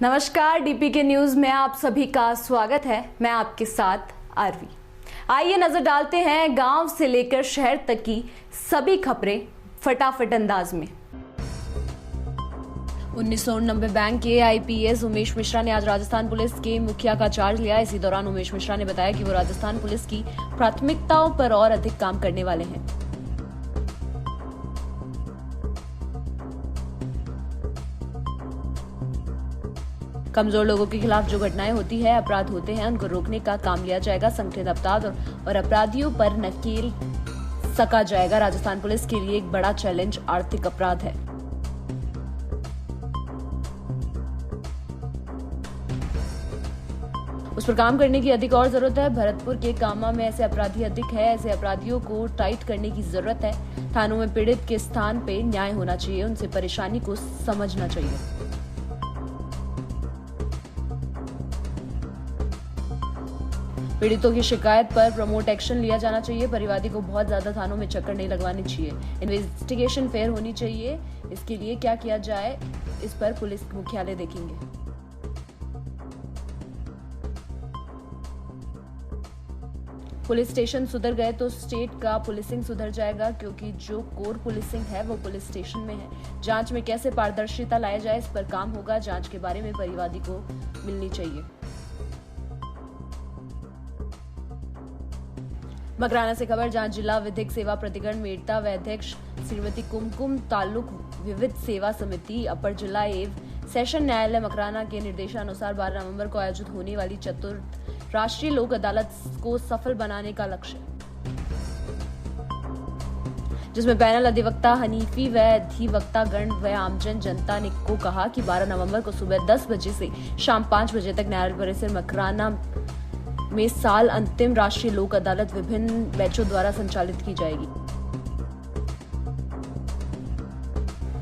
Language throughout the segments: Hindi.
नमस्कार, डीपीके न्यूज में आप सभी का स्वागत है। मैं आपके साथ आरवी। आइए नजर डालते हैं गांव से लेकर शहर तक की सभी खबरें फटाफट अंदाज में। 1999 बैंक के आईपीएस उमेश मिश्रा ने आज राजस्थान पुलिस के मुखिया का चार्ज लिया। इसी दौरान उमेश मिश्रा ने बताया कि वो राजस्थान पुलिस की प्राथमिकताओं पर और अधिक काम करने वाले हैं। कमजोर लोगों के खिलाफ जो घटनाएं होती है, अपराध होते हैं, उनको रोकने का काम लिया जाएगा। संगठित अपराध और अपराधियों पर नकेल सका जाएगा। राजस्थान पुलिस के लिए एक बड़ा चैलेंज आर्थिक अपराध है। उस पर काम करने की अधिक और जरूरत है। भरतपुर के कामा में ऐसे अपराधी अधिक है। ऐसे अपराधियों को टाइट करने की जरूरत है। थानों में पीड़ित के स्थान पे न्याय होना चाहिए, उनसे परेशानी को समझना चाहिए। पीड़ितों की शिकायत पर प्रमोट एक्शन लिया जाना चाहिए। परिवादी को बहुत ज्यादा थानों में चक्कर नहीं लगवानी चाहिए। इन्वेस्टिगेशन फेयर होनी चाहिए। इसके लिए क्या किया जाए, इस पर पुलिस मुख्यालय देखेंगे। पुलिस स्टेशन सुधर गए तो स्टेट का पुलिसिंग सुधर जाएगा, क्योंकि जो कोर पुलिसिंग है वो पुलिस स्टेशन में है। जांच में कैसे पारदर्शिता लाया जाए, इस पर काम होगा। जांच के बारे में परिवादी को मिलनी चाहिए। मकराना से खबर, जहां जिला विधिक सेवा प्राधिकरण मेड़ता व अध्यक्ष श्रीमती कुमकुम तालुक विविध सेवा समिति अपर जिला एवं सेशन न्यायालय मकराना के निर्देशानुसार 12 नवंबर को आयोजित होने वाली चतुर्थ राष्ट्रीय लोक अदालत को सफल बनाने का लक्ष्य, जिसमें पैनल अधिवक्ता हनीफी व अधिवक्ता गण व आमजन जनता ने को कहा कि 12 नवंबर को सुबह 10 बजे से शाम 5 बजे तक न्यायालय परिसर मकराना में साल अंतिम राष्ट्रीय लोक अदालत विभिन्न बैचों द्वारा संचालित की जाएगी,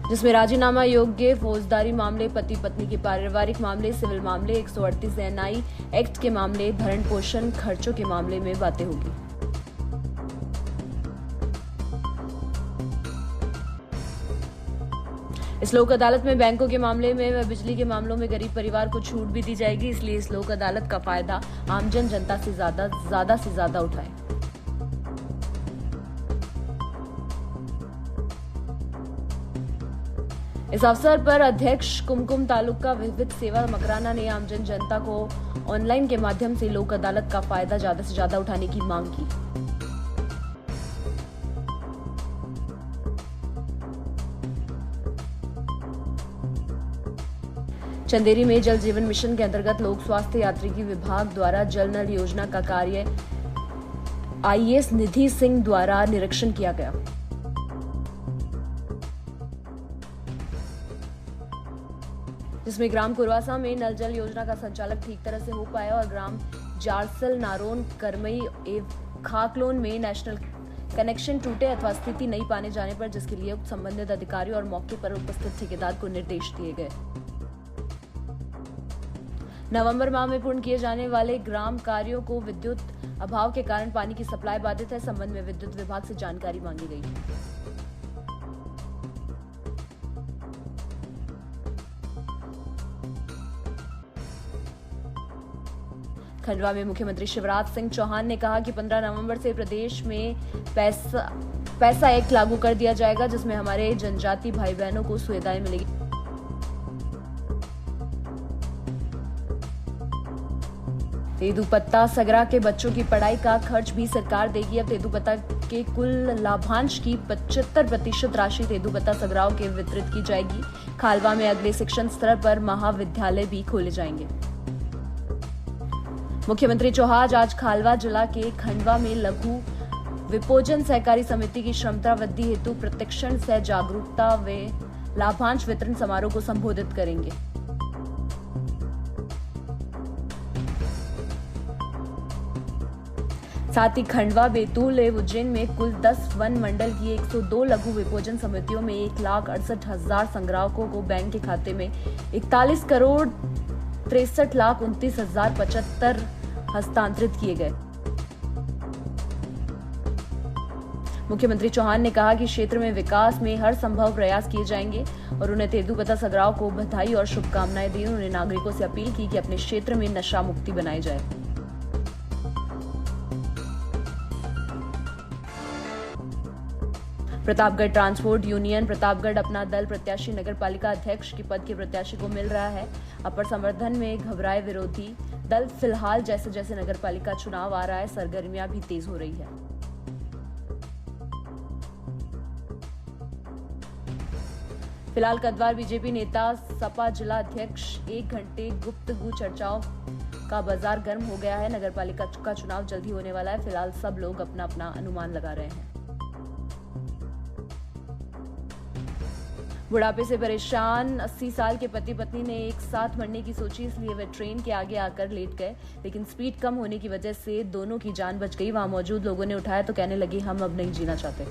जिसमें राजीनामा योग्य फौजदारी मामले, पति पत्नी के पारिवारिक मामले, सिविल मामले, 138 एनआई एक्ट के मामले, भरण पोषण खर्चों के मामले में बातें होगी। इस लोक अदालत में बैंकों के मामले में व बिजली के मामलों में गरीब परिवार को छूट भी दी जाएगी। इसलिए इस लोक अदालत का फायदा आमजन जनता से ज्यादा उठाए। इस अवसर पर अध्यक्ष कुमकुम तालुका विविध सेवा मकराना ने आमजन जनता को ऑनलाइन के माध्यम से लोक अदालत का फायदा ज्यादा से ज्यादा उठाने की मांग की। चंदेरी में जल जीवन मिशन के अंतर्गत लोक स्वास्थ्य यात्रिकी विभाग द्वारा जल नल योजना का कार्य आईएएस निधि सिंह द्वारा निरीक्षण किया गया, जिसमें ग्राम कुरवासा में नल जल योजना का संचालन ठीक तरह से हो पाया और ग्राम जारसल, नारोन, करमई एवं खाकलोन में नेशनल कनेक्शन टूटे अथवा स्थिति नहीं पाने जाने पर, जिसके लिए संबंधित अधिकारी और मौके पर उपस्थित ठेकेदार को निर्देश दिए गए। नवंबर माह में पूर्ण किए जाने वाले ग्राम कार्यों को विद्युत अभाव के कारण पानी की सप्लाई बाधित है। संबंध में विद्युत विभाग से जानकारी मांगी गई। खंडवा में मुख्यमंत्री शिवराज सिंह चौहान ने कहा कि 15 नवंबर से प्रदेश में पैसा एक्ट लागू कर दिया जाएगा, जिसमें हमारे जनजाति भाई बहनों को सुविधाएं मिलेगी। तेंदुपत्ता सगरा के बच्चों की पढ़ाई का खर्च भी सरकार देगी। अब तेंदुपत्ता के कुल लाभांश की 75% राशि तेंदुपत्ता सगराओं के वितरित की जाएगी। खालवा में अगले शिक्षण स्तर पर महाविद्यालय भी खोले जाएंगे। मुख्यमंत्री चौहान आज खालवा जिला के खंडवा में लघु विपोजन सहकारी समिति की क्षमता वृद्धि हेतु प्रशिक्षण सह जागरूकता व लाभांश वितरण समारोह को संबोधित करेंगे। साथ ही खंडवा, बैतूल एवं उज्जैन में कुल 10 वन मंडल की 102 लघु विपोजन समितियों में 1,68,000 संग्राहकों को बैंक के खाते में 41,63,29,75 हस्तांतरित किए गए। मुख्यमंत्री चौहान ने कहा कि क्षेत्र में विकास में हर संभव प्रयास किए जाएंगे और उन्हें तेंदुपत्ता सगराव को बधाई और शुभकामनाएं दी। उन्होंने नागरिकों से अपील की कि अपने क्षेत्र में नशा मुक्ति बनाई जाए। प्रतापगढ़ ट्रांसपोर्ट यूनियन प्रतापगढ़ अपना दल प्रत्याशी नगर पालिका अध्यक्ष के पद के प्रत्याशी को मिल रहा है। अपर संवर्धन में घबराए विरोधी दल। फिलहाल जैसे जैसे नगर पालिका चुनाव आ रहा है, सरगर्मियां भी तेज हो रही है। फिलहाल कद्वार बीजेपी नेता सपा जिला अध्यक्ष 1 घंटे गुप्तगू चर्चाओं का बाजार गर्म हो गया है। नगर पालिका का चुनाव जल्दी होने वाला है। फिलहाल सब लोग अपना अपना अनुमान लगा रहे हैं। बुढ़ापे से परेशान 80 साल के पति पत्नी ने एक साथ मरने की सोची, इसलिए वे ट्रेन के आगे आकर लेट गए, लेकिन स्पीड कम होने की वजह से दोनों की जान बच गई। वहां मौजूद लोगों ने उठाया तो कहने लगे, हम अब नहीं जीना चाहते।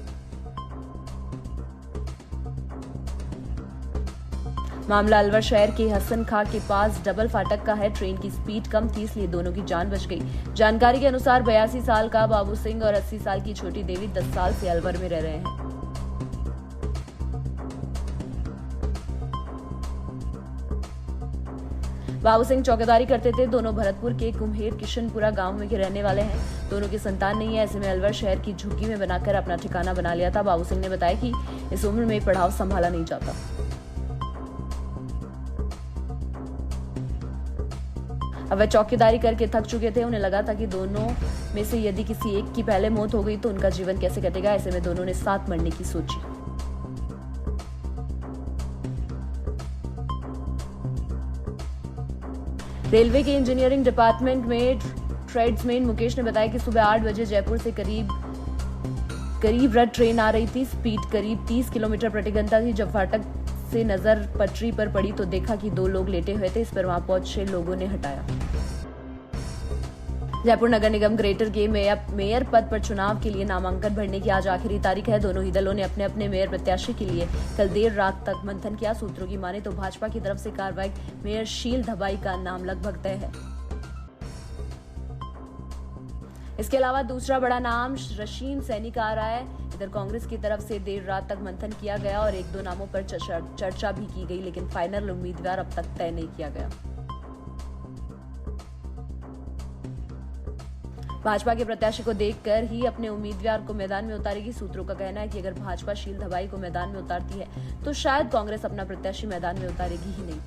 मामला अलवर शहर के हसन खां के पास डबल फाटक का है। ट्रेन की स्पीड कम थी, इसलिए दोनों की जान बच गई। जानकारी के अनुसार 82 साल का बाबू सिंह और 80 साल की छोटी देवी 10 साल से अलवर में रह रहे हैं। बाबू सिंह चौकीदारी करते थे। दोनों भरतपुर के कुम्हेर किशनपुरा गांव में के रहने वाले हैं। दोनों की संतान नहीं है। ऐसे में अलवर शहर की झुग्गी में बनाकर अपना ठिकाना बना लिया था। बाबू सिंह ने बताया कि इस उम्र में पड़ाव संभाला नहीं जाता। अब वह चौकीदारी करके थक चुके थे। उन्हें लगा था कि दोनों में से यदि किसी एक की पहले मौत हो गई तो उनका जीवन कैसे कटेगा। ऐसे में दोनों ने साथ मरने की सोची। रेलवे के इंजीनियरिंग डिपार्टमेंट में ट्रेड्समैन मुकेश ने बताया कि सुबह 8 बजे जयपुर से करीब रथ ट्रेन आ रही थी। स्पीड करीब 30 किलोमीटर प्रति घंटा थी। जब फाटक से नजर पटरी पर पड़ी तो देखा कि 2 लोग लेटे हुए थे। इस पर वहां पहुंचे लोगों ने हटाया। जयपुर नगर निगम ग्रेटर के मेयर पद पर चुनाव के लिए नामांकन भरने की आज आखिरी तारीख है। दोनों ही दलों ने अपने अपने मेयर प्रत्याशी के लिए कल देर रात तक मंथन किया। सूत्रों की माने तो भाजपा की तरफ से कार्रवाई मेयर शील धबाई का नाम लगभग तय है। इसके अलावा दूसरा बड़ा नाम रशीम सैनी का आ रहा है। इधर कांग्रेस की तरफ से देर रात तक मंथन किया गया और 1-2 नामों पर चर्चा भी की गई, लेकिन फाइनल उम्मीदवार अब तक तय नहीं किया गया। भाजपा के प्रत्याशी को देखकर ही अपने उम्मीदवार को मैदान में उतारेगी। सूत्रों का कहना है कि अगर भाजपा शील धबाई को मैदान में उतारती है तो शायद कांग्रेस अपना प्रत्याशी मैदान में उतारेगी ही नहीं।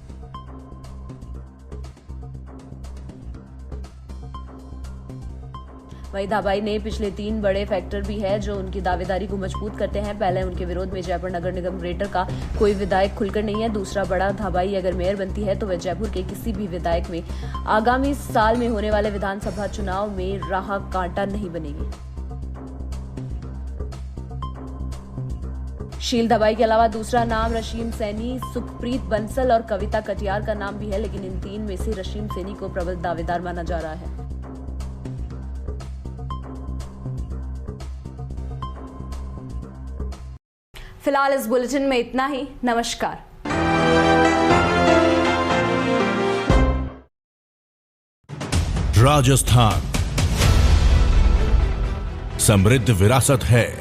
वहीं धाबाई ने पिछले 3 बड़े फैक्टर भी है जो उनकी दावेदारी को मजबूत करते हैं। पहले उनके विरोध में जयपुर नगर निगम ग्रेटर का कोई विधायक खुलकर नहीं है। दूसरा बड़ा, धाबाई अगर मेयर बनती है तो वह जयपुर के किसी भी विधायक में आगामी साल में होने वाले विधानसभा चुनाव में राह कांटा नहीं बनेगी। शील धबाई के अलावा दूसरा नाम रशीम सैनी, सुखप्रीत बंसल और कविता कटियार का नाम भी है, लेकिन इन 3 में से रशीम सैनी को प्रबल दावेदार माना जा रहा है। फिलहाल इस बुलेटिन में इतना ही। नमस्कार। राजस्थान समृद्ध विरासत है,